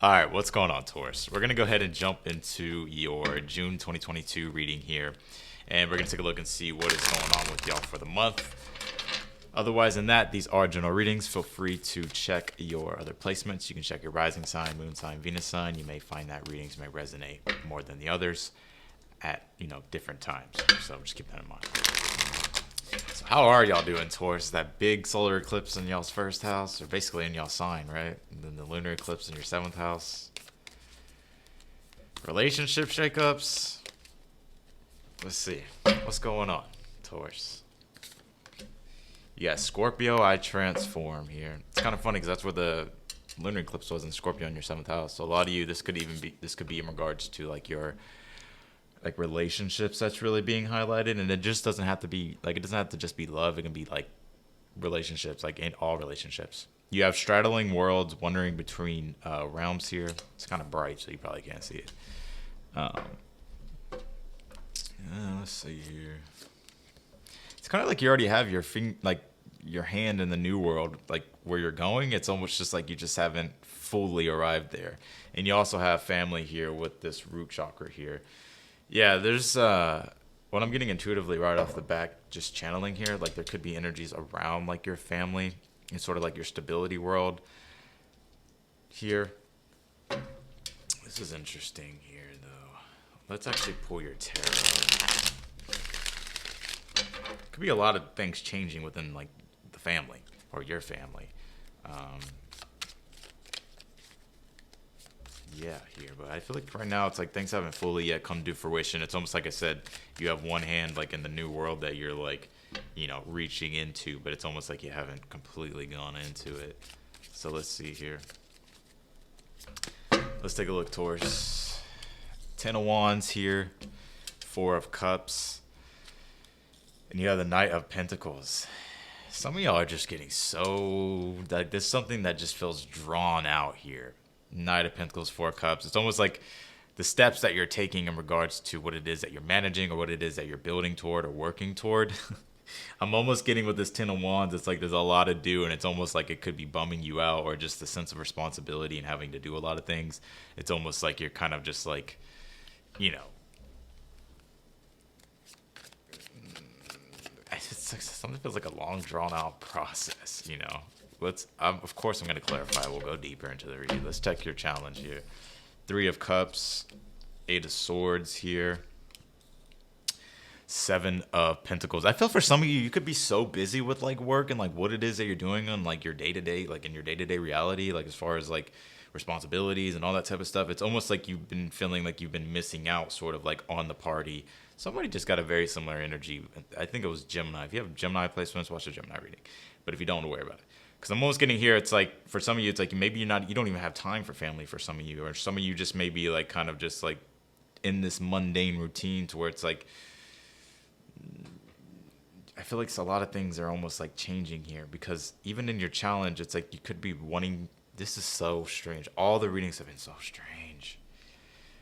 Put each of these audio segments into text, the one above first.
All right, what's going on, Taurus? We're going to go ahead and jump into your June 2022 reading here, and we're going to take a look and see what is going on with y'all for the month. Otherwise than that, these are general readings. Feel free to check your other placements. You can check your rising sign, moon sign, Venus sign. You may find that readings may resonate more than the others at, different times. So just keep that in mind. So how are y'all doing, Taurus? That big solar eclipse in y'all's first house, or basically in y'all's sign, right? And then the lunar eclipse in your seventh house. Relationship shakeups. Let's see. What's going on, Taurus? You got Scorpio, I transform here. It's kind of funny because that's where the lunar eclipse was in Scorpio in your seventh house. So a lot of you, this could be in regards to like your relationships that's really being highlighted, and it just doesn't have to be like, it doesn't have to just be love. It can be like relationships, like in all relationships. You have straddling worlds, wandering between realms here. It's kind of bright, so you probably can't see it. Let's see here. It's kind of like you already have your hand in the new world, like where you're going. It's almost just like you just haven't fully arrived there. And you also have family here with this root chakra here. Yeah, there's what I'm getting intuitively right off the bat, just channeling here, like there could be energies around like your family and sort of like your stability world here. This is interesting here though. Let's actually pull your tarot. Could be a lot of things changing within like the family or your family. Yeah, here, but I feel like right now it's like things haven't fully yet come to fruition. It's almost like I said, you have one hand like in the new world that you're like, reaching into, but it's almost like you haven't completely gone into it. So let's see here. Let's take a look, Taurus. 10 of Wands here, 4 of Cups, and you have the Knight of Pentacles. Some of y'all are just getting so, like, there's something that just feels drawn out here. Knight of Pentacles, 4 of Cups. It's almost like the steps that you're taking in regards to what it is that you're managing or what it is that you're building toward or working toward. I'm almost getting with this 10 of Wands. It's like there's a lot to do, and it's almost like it could be bumming you out, or just the sense of responsibility and having to do a lot of things. It's almost like you're kind of just like, it's like something feels like a long drawn out process, of course I'm going to clarify. We'll go deeper into the read. Let's check your challenge here. 3 of Cups, 8 of Swords here, 7 of Pentacles. I feel for some of you, you could be so busy with like work and like what it is that you're doing on like your day-to-day, like in your day-to-day reality, like as far as like responsibilities and all that type of stuff. It's almost like you've been feeling like you've been missing out sort of like on the party. Somebody just got a very similar energy. I think it was Gemini. If you have Gemini placements, watch the Gemini reading. But if you don't, worry about it. Because I'm almost getting here, it's like, for some of you, it's like maybe you don't even have time for family for some of you. Or some of you just may be like kind of just like in this mundane routine to where it's like, I feel like a lot of things are almost like changing here. Because even in your challenge, it's like you could be wanting, this is so strange. All the readings have been so strange.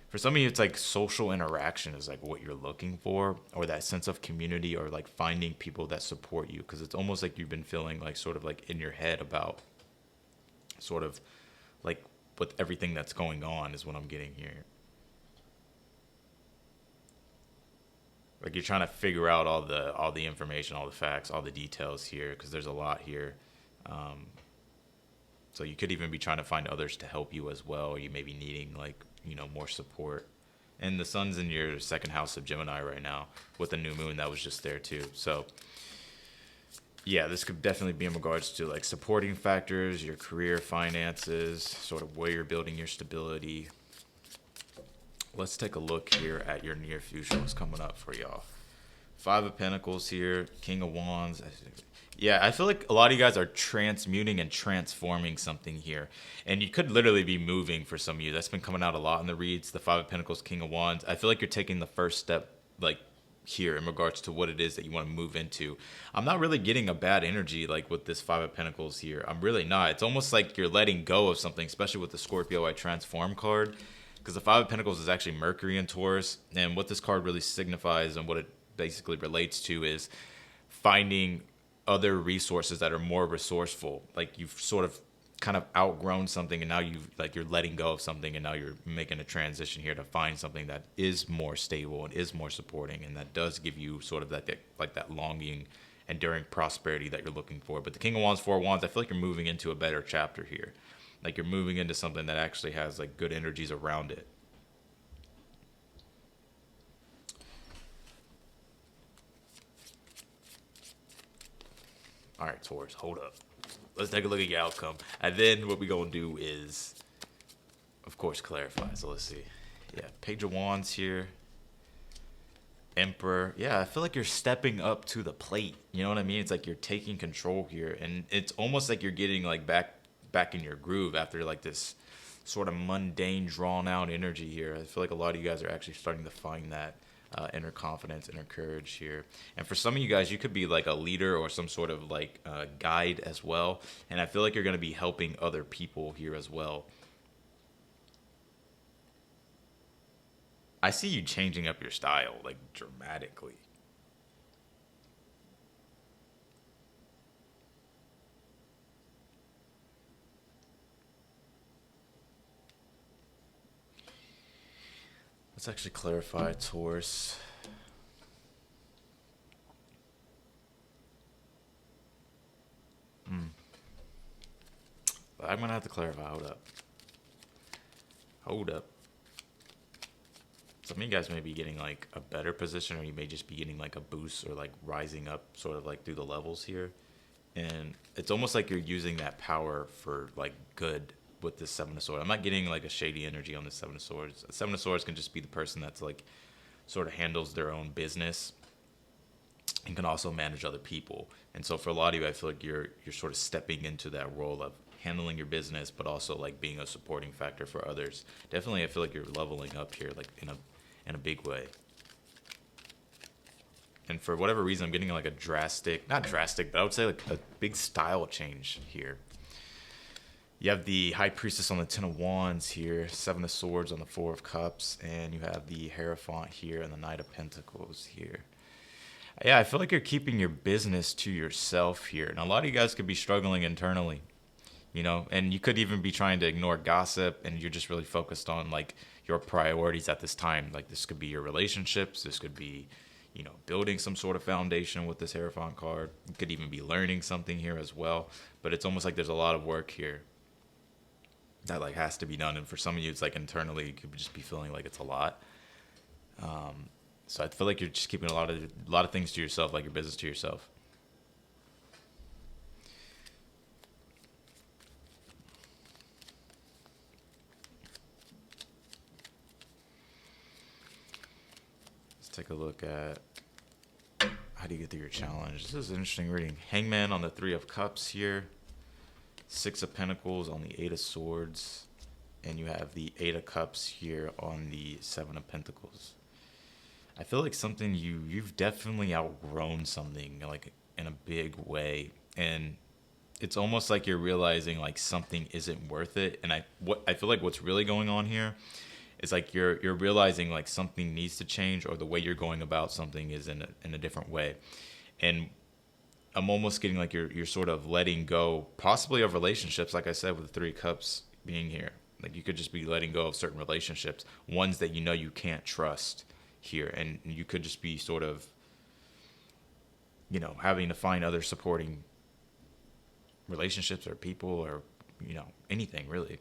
For some of you, it's like social interaction is like what you're looking for, or that sense of community, or like finding people that support you. Because it's almost like you've been feeling like sort of like in your head about sort of like with everything that's going on is what I'm getting here. Like you're trying to figure out all the information, all the facts, all the details here, because there's a lot here. So you could even be trying to find others to help you as well, or you may be needing like, more support. And the sun's in your second house of Gemini right now with the new moon that was just there too. So yeah, this could definitely be in regards to like supporting factors, your career, finances, sort of where you're building your stability. Let's take a look here at your near future. What's coming up for y'all? 5 of Pentacles here, King of Wands. Yeah, I feel like a lot of you guys are transmuting and transforming something here. And you could literally be moving for some of you. That's been coming out a lot in the reads. The 5 of Pentacles, King of Wands. I feel like you're taking the first step like here in regards to what it is that you want to move into. I'm not really getting a bad energy like with this 5 of Pentacles here. I'm really not. It's almost like you're letting go of something, especially with the Scorpio I Transform card. Because the 5 of Pentacles is actually Mercury in Taurus. And what this card really signifies and what it basically relates to is finding other resources that are more resourceful. Like you've sort of kind of outgrown something, and now you're letting go of something, and now you're making a transition here to find something that is more stable and is more supporting, and that does give you sort of that longing, enduring prosperity that you're looking for. But the King of Wands, Four of Wands, I feel like you're moving into a better chapter here. Like you're moving into something that actually has like good energies around it. All right, Taurus, hold up. Let's take a look at your outcome. And then what we're going to do is, of course, clarify. So let's see. Yeah, Page of Wands here. Emperor. Yeah, I feel like you're stepping up to the plate. You know what I mean? It's like you're taking control here. And it's almost like you're getting like back in your groove after like this sort of mundane, drawn out energy here. I feel like a lot of you guys are actually starting to find that inner confidence, inner courage here. And for some of you guys, you could be like a leader or some sort of like guide as well. And I feel like you're going to be helping other people here as well. I see you changing up your style like dramatically. Let's actually clarify, Taurus. But I'm going to have to clarify. Hold up. Some of you guys may be getting like a better position, or you may just be getting like a boost or like rising up sort of like through the levels here. And it's almost like you're using that power for like good with this Seven of Swords. I'm not getting like a shady energy on the Seven of Swords. Seven of Swords can just be the person that's like sort of handles their own business and can also manage other people. And so for a lot of you, I feel like you're sort of stepping into that role of handling your business, but also like being a supporting factor for others. Definitely, I feel like you're leveling up here, like in a big way. And for whatever reason, I'm getting like a drastic, not drastic, but I would say like a big style change here. You have the High Priestess on the Ten of Wands here, Seven of Swords on the Four of Cups, and you have the Hierophant here and the Knight of Pentacles here. Yeah, I feel like you're keeping your business to yourself here. And a lot of you guys could be struggling internally, you know, and you could even be trying to ignore gossip, and you're just really focused on like your priorities at this time. Like this could be your relationships. This could be, you know, building some sort of foundation with this Hierophant card. You could even be learning something here as well. But it's almost like there's a lot of work here that like has to be done. And for some of you, it's like internally, you could just be feeling like it's a lot. So I feel like you're just keeping a lot of things to yourself, like your business to yourself. Let's take a look at how do you get through your challenge. This is an interesting reading. Hangman on the Three of Cups here. Six of Pentacles on the Eight of Swords. And you have the Eight of Cups here on the Seven of Pentacles. I feel like something you've definitely outgrown something like in a big way. And it's almost like you're realizing like something isn't worth it. And I feel like what's really going on here is like you're realizing like something needs to change, or the way you're going about something is in a different way. And I'm almost getting like you're sort of letting go, possibly of relationships, like I said, with the Three of Cups being here. Like you could just be letting go of certain relationships, ones that you know you can't trust here. And you could just be sort of, you know, having to find other supporting relationships or people, or, you know, anything really.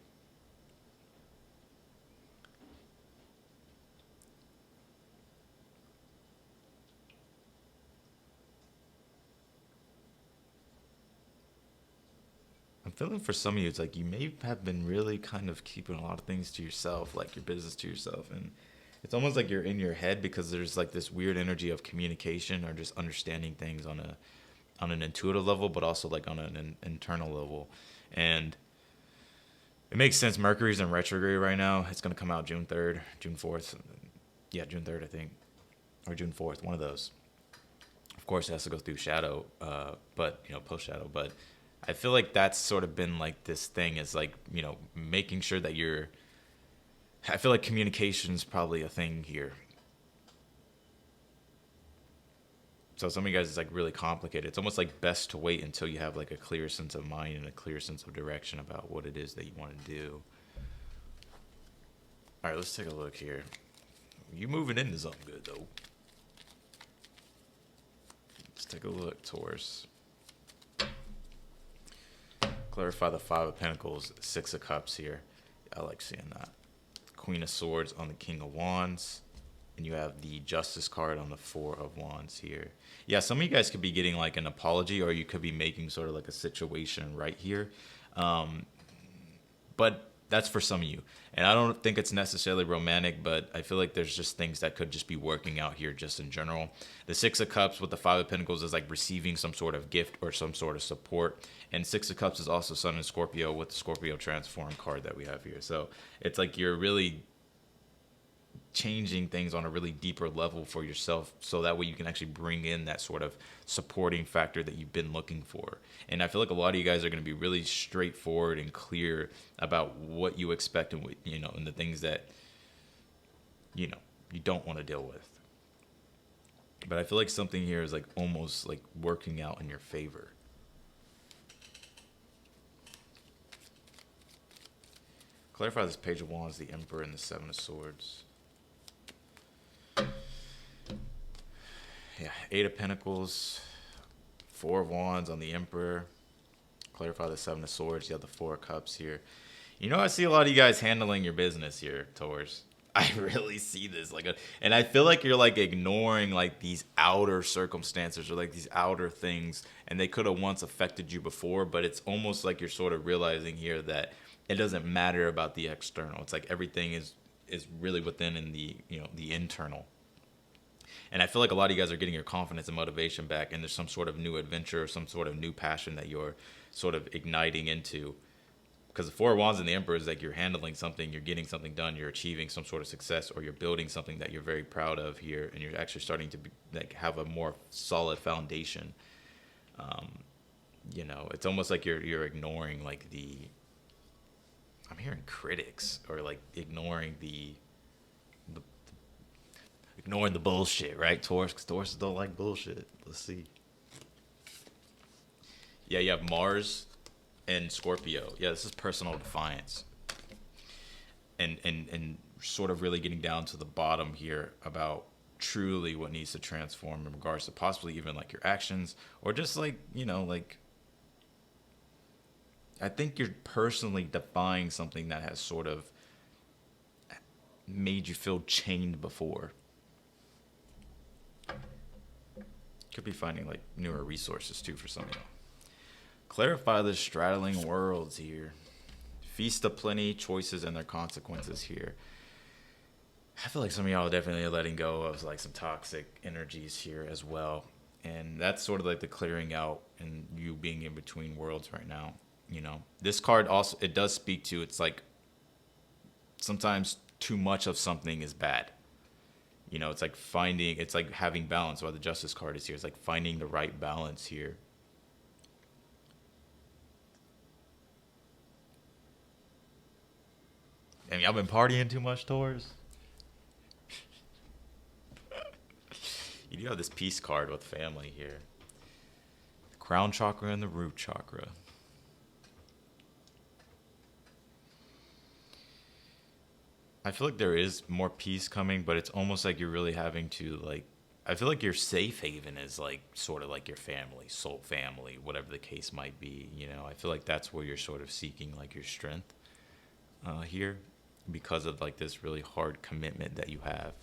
I'm feeling for some of you, it's like you may have been really kind of keeping a lot of things to yourself, like your business to yourself. And it's almost like you're in your head, because there's like this weird energy of communication or just understanding things on an intuitive level, but also like on an internal level. And it makes sense. Mercury's in retrograde right now. It's going to come out June 3rd, June 4th. Yeah, June 3rd, I think. Or June 4th, one of those. Of course, it has to go through shadow, but, you know, post-shadow. But I feel like that's sort of been like this thing, is like, you know, making sure that I feel like communication is probably a thing here. So some of you guys, it's like really complicated. It's almost like best to wait until you have like a clear sense of mind and a clear sense of direction about what it is that you want to do. All right, let's take a look here. You moving into something good though. Let's take a look, Taurus. Clarify the Five of Pentacles, Six of Cups here. I like seeing that. Queen of Swords on the King of Wands. And you have the Justice card on the Four of Wands here. Yeah, some of you guys could be getting like an apology, or you could be making sort of like a situation right here. But that's for some of you. And I don't think it's necessarily romantic, but I feel like there's just things that could just be working out here just in general. The Six of Cups with the Five of Pentacles is like receiving some sort of gift or some sort of support. And Six of Cups is also Sun and Scorpio with the Scorpio Transform card that we have here. So it's like you're really changing things on a really deeper level for yourself, so that way you can actually bring in that sort of supporting factor that you've been looking for. And I feel like a lot of you guys are going to be really straightforward and clear about what you expect and what, you know, and the things that, you know, you don't want to deal with. But I feel like something here is like almost like working out in your favor. Clarify this Page of Wands, the Emperor, and the Seven of Swords. Yeah, Eight of Pentacles, Four of Wands on the Emperor. Clarify the Seven of Swords. You have the Four of Cups here. You know, I see a lot of you guys handling your business here, Taurus. I really see this, and I feel like you're like ignoring like these outer circumstances or like these outer things, and they could have once affected you before, but it's almost like you're sort of realizing here that it doesn't matter about the external. It's like everything is really within in the, you know, the internal. And I feel like a lot of you guys are getting your confidence and motivation back, and there's some sort of new adventure or some sort of new passion that you're sort of igniting into. Because the Four of Wands and the Emperor is like you're handling something, you're getting something done, you're achieving some sort of success, or you're building something that you're very proud of here, and you're actually starting to like have a more solid foundation. You know, it's almost like you're ignoring like I'm hearing critics, or like ignoring the bullshit, right, Taurus? Because Taurus don't like bullshit. Let's see. Yeah, you have Mars and Scorpio. Yeah, this is personal defiance. And sort of really getting down to the bottom here about truly what needs to transform in regards to possibly even like your actions, or just like, you know, like I think you're personally defying something that has sort of made you feel chained before. Could be finding like newer resources too for some of y'all. Clarify the straddling worlds here. Feast of plenty, choices and their consequences here. I feel like some of y'all are definitely letting go of like some toxic energies here as well. And that's sort of like the clearing out and you being in between worlds right now. You know, this card also, it does speak to, it's like sometimes too much of something is bad. You know, it's like it's like having balance. Why the Justice card is here. It's like finding the right balance here. I mean, I've been partying too much, Taurus. You do have this peace card with family here. The Crown Chakra and the Root Chakra. I feel like there is more peace coming, but it's almost like you're really having to like, I feel like your safe haven is like sort of like your family, soul family, whatever the case might be. You know, I feel like that's where you're sort of seeking like your strength here, because of like this really hard commitment that you have.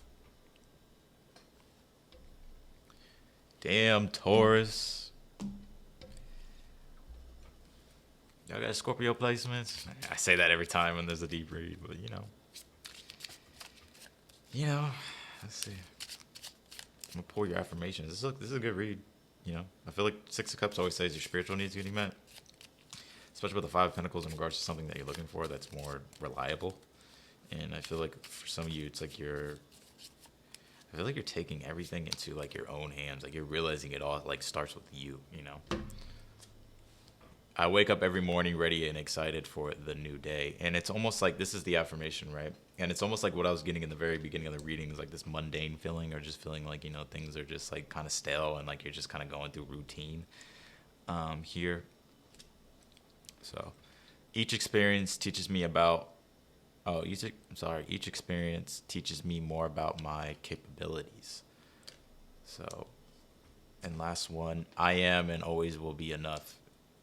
Damn, Taurus. Y'all got Scorpio placements? I say that every time when there's a deep read, but you know, let's see. I'm gonna pour your affirmations. This is a good read. You know, I feel like Six of Cups always says your spiritual needs getting met, especially with the Five of Pentacles in regards to something that you're looking for that's more reliable. And I feel like for some of you, it's like I feel like you're taking everything into like your own hands. Like you're realizing it all like starts with you. You know, I wake up every morning ready and excited for the new day. And it's almost like this is the affirmation, right? And it's almost like what I was getting in the very beginning of the reading is like this mundane feeling, or just feeling like, you know, things are just like kind of stale and like you're just kind of going through routine here. So each experience teaches me about, each experience teaches me more about my capabilities. So, and last one, I am and always will be enough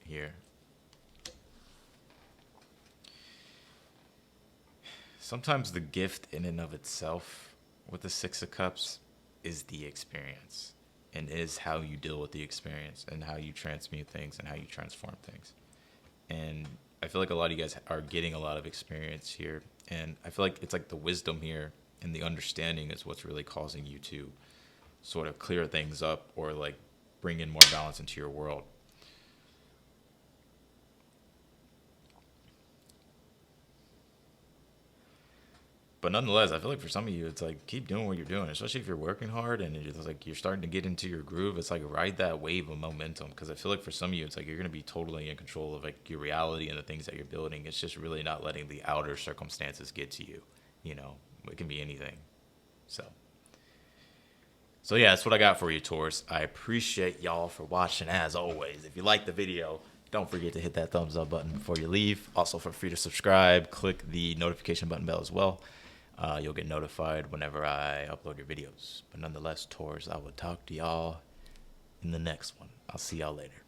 here. Sometimes the gift in and of itself with the Six of Cups is the experience, and is how you deal with the experience and how you transmute things and how you transform things. And I feel like a lot of you guys are getting a lot of experience here, and I feel like it's like the wisdom here and the understanding is what's really causing you to sort of clear things up, or like bring in more balance into your world. But nonetheless, I feel like for some of you, it's like keep doing what you're doing, especially if you're working hard and it's like you're starting to get into your groove. It's like ride that wave of momentum, because I feel like for some of you, it's like you're going to be totally in control of like your reality and the things that you're building. It's just really not letting the outer circumstances get to you. You know, it can be anything. So yeah, that's what I got for you, Taurus. I appreciate y'all for watching as always. If you like the video, don't forget to hit that thumbs up button before you leave. Also, feel free to subscribe. Click the notification button bell as well. You'll get notified whenever I upload your videos. But nonetheless, Taurus, I will talk to y'all in the next one. I'll see y'all later.